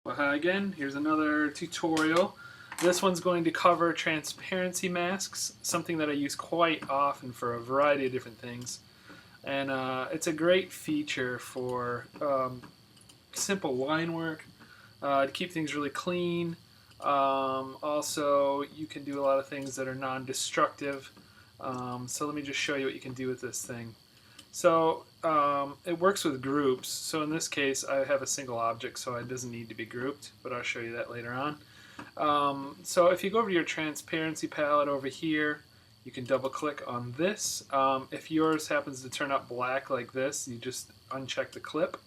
Well, hi again. Here's another tutorial. This one's going to cover transparency masks, something that I use quite often for a variety of different things. And it's a great feature for simple line work, to keep things really clean. Also, you can do a lot of things that are non-destructive. So let me just show you what you can do with this thing. So it works with groups. So in this case, I have a single object, so it doesn't need to be grouped, but I'll show you that later on. So if you go over to your transparency palette over here, you can double click on this. If yours happens to turn up black like this, you just uncheck the clip,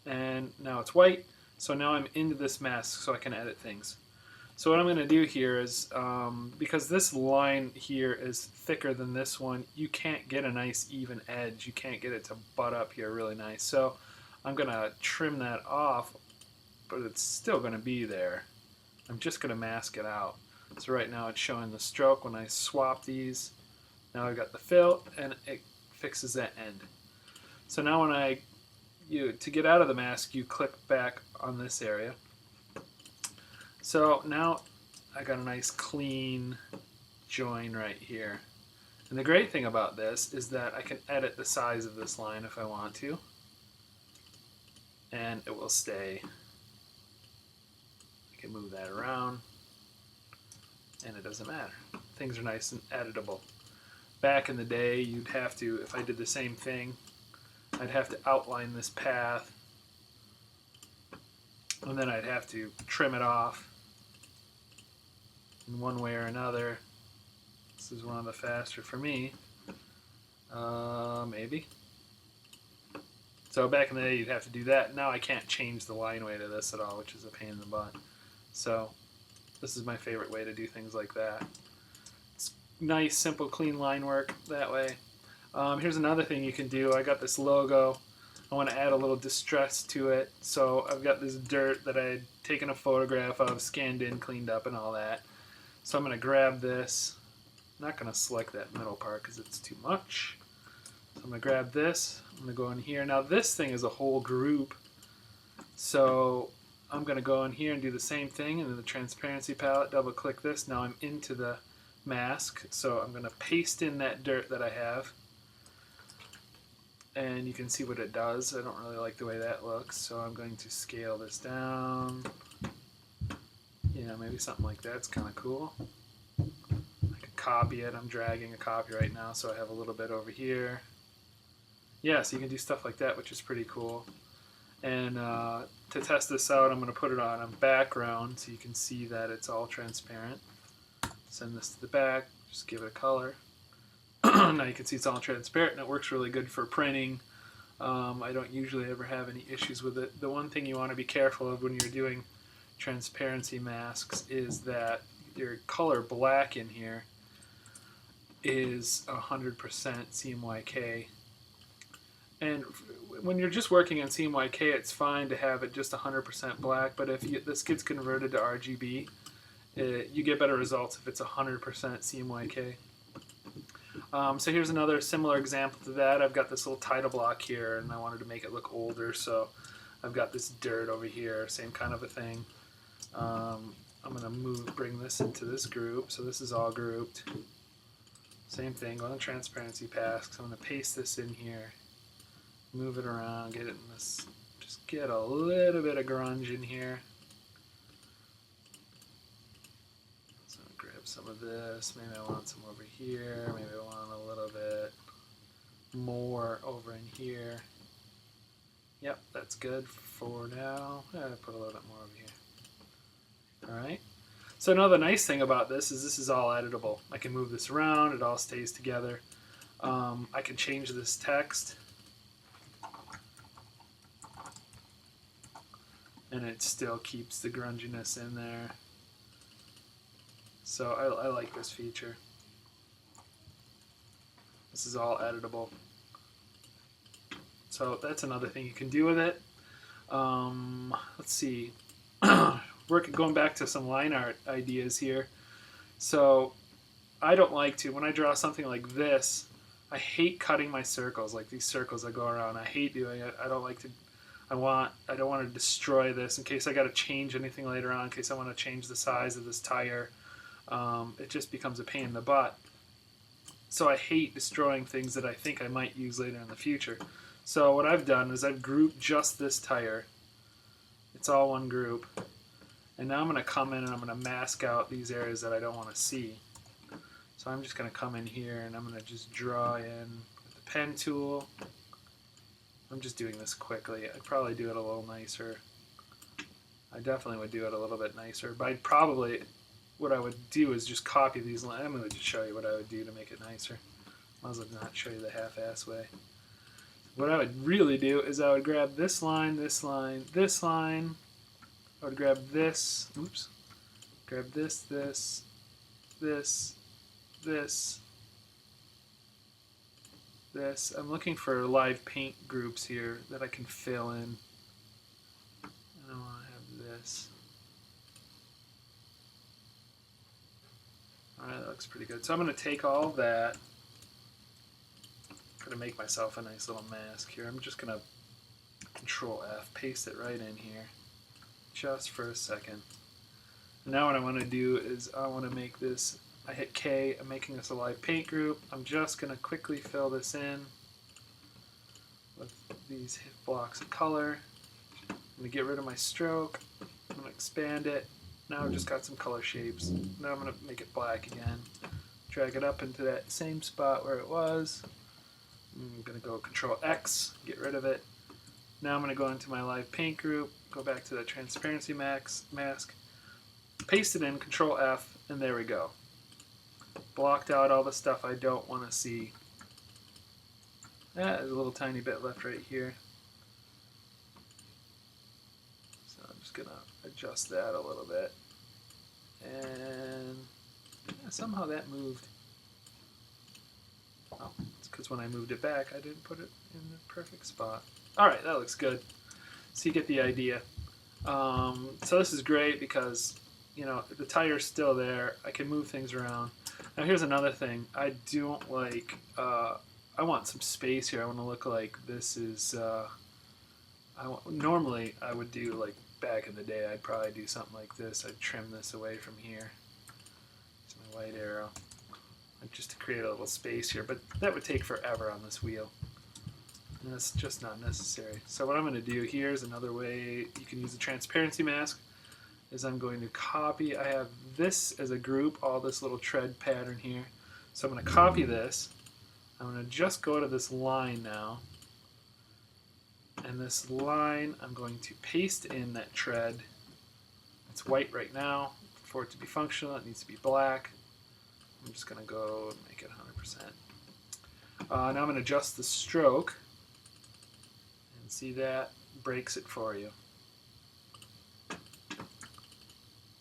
and now it's white. So now I'm into this mask, so I can edit things. So what I'm going to do here is, because this line here is thicker than this one, you can't get a nice even edge. You can't get it to butt up here really nice. So I'm going to trim that off, but it's still going to be there. I'm just going to mask it out. So right now it's showing the stroke. When I swap these, now I've got the fill, and it fixes that end. So now when to get out of the mask, you click back on this area. So now I got a nice clean join right here. And the great thing about this is that I can edit the size of this line if I want to, and it will stay. I can move that around, and it doesn't matter. Things are nice and editable. Back in the day, you'd have to, if I did the same thing, I'd have to outline this path, and then I'd have to trim it off in one way or another. This is one of the faster for me, maybe. So back in the day, you'd have to do that. Now I can't change the line weight of this at all, which is a pain in the butt. So this is my favorite way to do things like that. It's nice, simple, clean line work that way. Here's another thing you can do. I got this logo. I want to add a little distress to it. So I've got this dirt that I had taken a photograph of, scanned in, cleaned up, and all that. So I'm going to grab this. I'm not going to select that middle part because it's too much. So I'm going to grab this. I'm going to go in here. Now this thing is a whole group. So I'm going to go in here and do the same thing. And in the transparency palette, double click this. Now I'm into the mask. So I'm going to paste in that dirt that I have. And you can see what it does. I don't really like the way that looks. So I'm going to scale this down. Yeah, maybe something like that's kind of cool. I can copy it. I'm dragging a copy right now, so I have a little bit over here. Yeah, so you can do stuff like that, which is pretty cool. And to test this out, I'm going to put it on a background so you can see that it's all transparent. Send this to the back, just give it a color. Now you can see it's all transparent, and it works really good for printing. I don't usually ever have any issues with it. The one thing you want to be careful of when you're doing transparency masks is that your color black in here is 100% CMYK. And when you're just working in CMYK, it's fine to have it just 100% black, but if this gets converted to RGB, you get better results if it's 100% CMYK. So here's another similar example to that. I've got this little title block here, and I wanted to make it look older, so I've got this dirt over here, same kind of a thing. I'm going to bring this into this group, so this is all grouped. Same thing, go on the transparency path. So I'm going to paste this in here, move it around, get it in this, just get a little bit of grunge in here. So I'm going to grab some of this, maybe I want some over here, maybe I want a little bit more over in here. Yep, that's good for now. Put a little bit more over here. Alright, so now the nice thing about this is all editable. I can move this around, it all stays together. I can change this text, and it still keeps the grunginess in there. So I like this feature. This is all editable. So that's another thing you can do with it. Let's see. Going back to some line art ideas here. So I don't like to, when I draw something like this, I hate cutting my circles, like these circles that go around. I hate doing it. I I don't want to destroy this in case I got to change anything later on, in case I want to change the size of this tire. It just becomes a pain in the butt. So I hate destroying things that I think I might use later in the future. So what I've done is I've grouped just this tire. It's all one group. And now I'm going to come in and I'm going to mask out these areas that I don't want to see. So I'm just going to come in here and I'm going to just draw in with the pen tool. I'm just doing this quickly. I'd probably do it a little nicer. I definitely would do it a little bit nicer. But I'd probably, what I would do is just copy these lines. I'm going to just show you what I would do to make it nicer. Might as well not show you the half-ass way. What I would really do is I would grab this line, this line, this line. I would grab this, oops, grab this, this, this, this, this. I'm looking for live paint groups here that I can fill in. And I want to have this. Alright, that looks pretty good. So I'm going to take all of that. I'm going to make myself a nice little mask here. I'm just going to Control F, paste it right in here. Just for a second. Now what I want to do is I want to make this, I hit K, I'm making this a live paint group. I'm just going to quickly fill this in with these blocks of color. I'm going to get rid of my stroke. I'm going to expand it. Now I've just got some color shapes. Now I'm going to make it black again. Drag it up into that same spot where it was. I'm going to go Control X, get rid of it. Now I'm going to go into my live paint group, go back to the transparency mask, paste it in, Control F, and there we go. Blocked out all the stuff I don't want to see. There's a little tiny bit left right here. So I'm just going to adjust that a little bit. And yeah, somehow that moved. Oh, it's because when I moved it back, I didn't put it in the perfect spot. Alright, that looks good. So you get the idea. So this is great because, you know, the tire's still there. I can move things around. Now here's another thing. I don't like, I want some space here. I want to look like this is, normally I would do, like back in the day, I'd probably do something like this. I'd trim this away from here. It's my white arrow. Just to create a little space here, but that would take forever on this wheel. And that's just not necessary. So what I'm going to do here is another way you can use the transparency mask is I'm going to copy, I have this as a group, all this little tread pattern here. So I'm going to copy this. I'm going to just go to this line now. And this line, I'm going to paste in that tread. It's white right now. For it to be functional, it needs to be black. I'm just going to go and make it 100%. Now I'm going to adjust the stroke. And see that breaks it for you.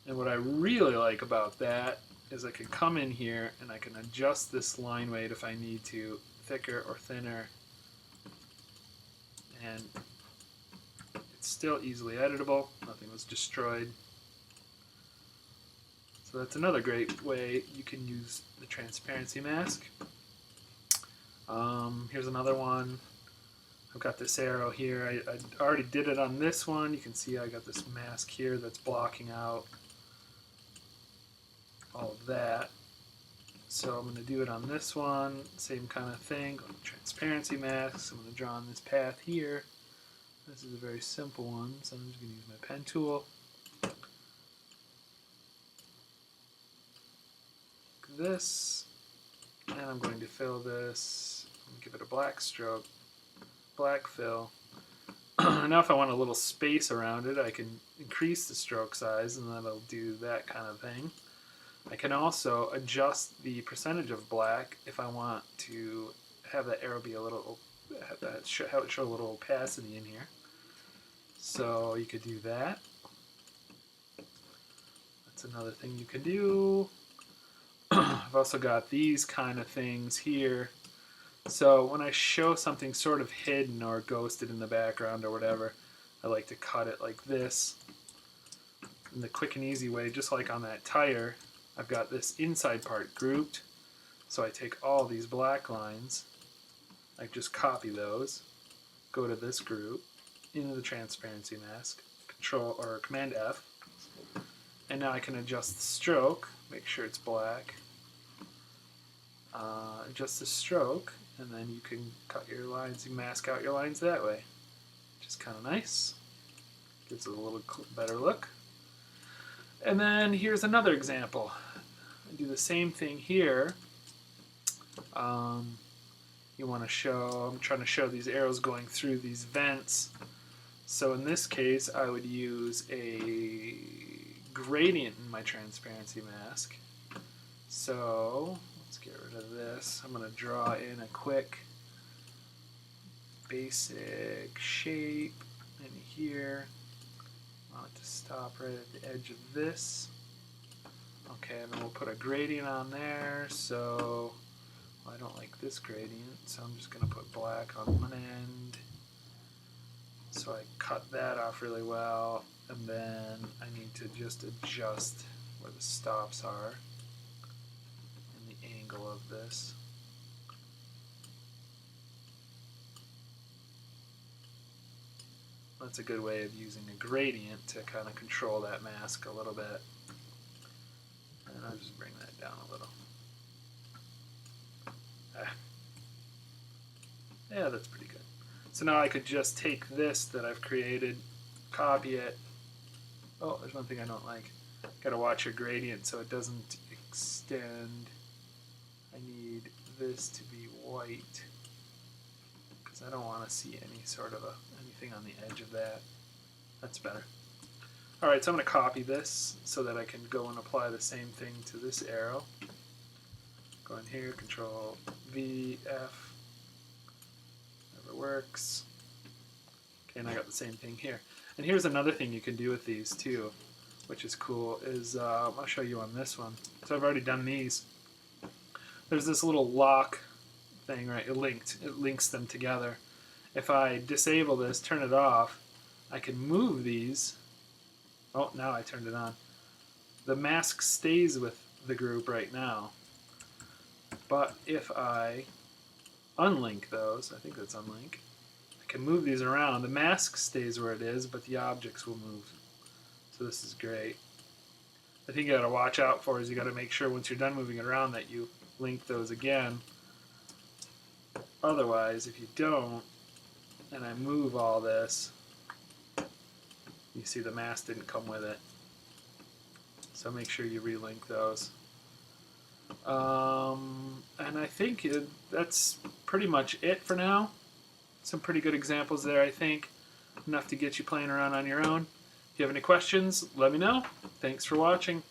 And what I really like about that is I can come in here and I can adjust this line weight if I need to, thicker or thinner. And it's still easily editable. Nothing was destroyed. So that's another great way you can use the transparency mask. Here's another one. I've got this arrow here. I already did it on this one. You can see I got this mask here that's blocking out all of that. So I'm going to do it on this one. Same kind of thing. Go to transparency masks. I'm going to draw on this path here. This is a very simple one, so I'm just going to use my pen tool. This, and I'm going to fill this, give it a black stroke, black fill. Now if I want a little space around it, I can increase the stroke size and that'll do that kind of thing. I can also adjust the percentage of black if I want to have that arrow be a little, have it show a little opacity in here. So you could do that. That's another thing you can do. I've also got these kind of things here. So when I show something sort of hidden or ghosted in the background or whatever, I like to cut it like this. In the quick and easy way, just like on that tire, I've got this inside part grouped. So I take all these black lines, I just copy those, go to this group, into the transparency mask, Control or Command F, and now I can adjust the stroke, make sure it's black, adjust the stroke, and then you can cut your lines, you mask out your lines that way, which is kind of nice. Gives it a little better look. And then here's another example. I do the same thing here. You want to show, I'm trying to show these arrows going through these vents. So in this case, I would use a gradient in my transparency mask. So let's get rid of this. I'm going to draw in a quick basic shape in here. I want it to stop right at the edge of this. Okay, and then we'll put a gradient on there. So I don't like this gradient, so I'm just going to put black on one end. So I cut that off really well, and then I need to just adjust where the stops are and the angle of this. That's a good way of using a gradient to kind of control that mask a little bit. And I'll just bring that down a little. Yeah, that's pretty good. So now I could just take this that I've created, copy it. Oh, there's one thing I don't like. Gotta watch your gradient so it doesn't extend. I need this to be white because I don't want to see any sort of anything on the edge of that. That's better. Alright, so I'm going to copy this so that I can go and apply the same thing to this arrow. Go in here, Control V, F, whatever works. Okay, and I got the same thing here. And here's another thing you can do with these too, which is cool, is I'll show you on this one. So I've already done these. There's this little lock thing, right? It links them together. If I disable this, turn it off, I can move these. Oh, now I turned it on. The mask stays with the group right now. But if I unlink those, I think that's unlink, I can move these around. The mask stays where it is, but the objects will move. So this is great. The thing you gotta watch out for is you gotta make sure once you're done moving it around that you link those again. Otherwise, if you don't, and I move all this, you see the mask didn't come with it. So make sure you relink those. And I think that's pretty much it for now. Some pretty good examples there, I think. Enough to get you playing around on your own. If you have any questions, let me know. Thanks for watching.